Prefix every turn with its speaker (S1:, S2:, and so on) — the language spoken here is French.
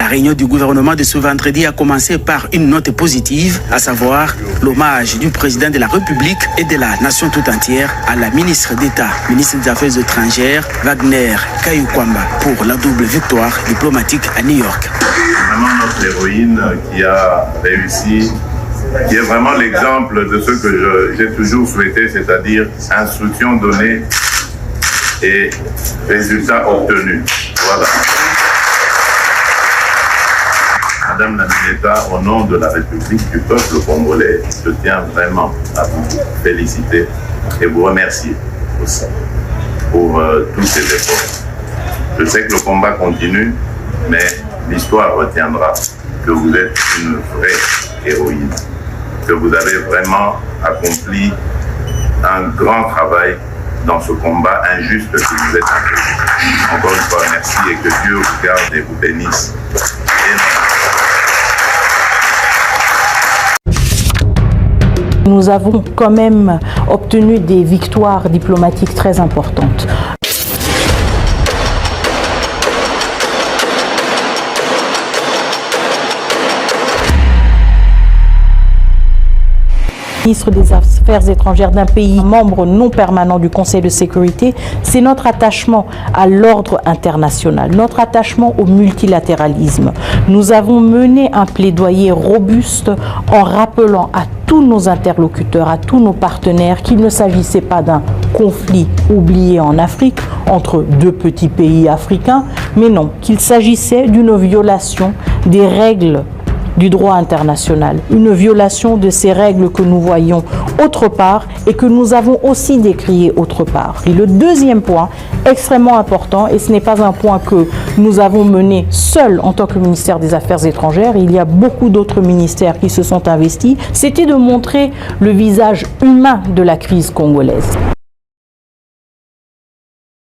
S1: La réunion du gouvernement de ce vendredi a commencé par une note positive, à savoir l'hommage du président de la République et de la nation tout entière à la ministre d'État, ministre des Affaires étrangères, Wagner Kayukwamba, pour la double victoire diplomatique à New York.
S2: Vraiment notre héroïne qui a réussi, qui est vraiment l'exemple de ce que j'ai toujours souhaité, c'est-à-dire instruction donnée et résultat obtenu. Voilà. Madame la ministre, au nom de la République du peuple congolais, je tiens vraiment à vous féliciter et vous remercier aussi pour tous ces efforts. Je sais que le combat continue, mais l'histoire retiendra que vous êtes une vraie héroïne, que vous avez vraiment accompli un grand travail dans ce combat injuste que vous êtes engagé. Encore une fois, merci et que Dieu vous garde et vous bénisse.
S3: Nous avons quand même obtenu des victoires diplomatiques très importantes. Ministre des Affaires étrangères d'un pays membre non permanent du Conseil de sécurité, c'est notre attachement à l'ordre international, notre attachement au multilatéralisme. Nous avons mené un plaidoyer robuste en rappelant à tous nos interlocuteurs, à tous nos partenaires qu'il ne s'agissait pas d'un conflit oublié en Afrique entre deux petits pays africains, mais non, qu'il s'agissait d'une violation des règles du droit international, une violation de ces règles que nous voyons autre part et que nous avons aussi décrié autre part. Et le deuxième point, extrêmement important, et ce n'est pas un point que nous avons mené seul en tant que ministère des Affaires étrangères, il y a beaucoup d'autres ministères qui se sont investis, c'était de montrer le visage humain de la crise congolaise.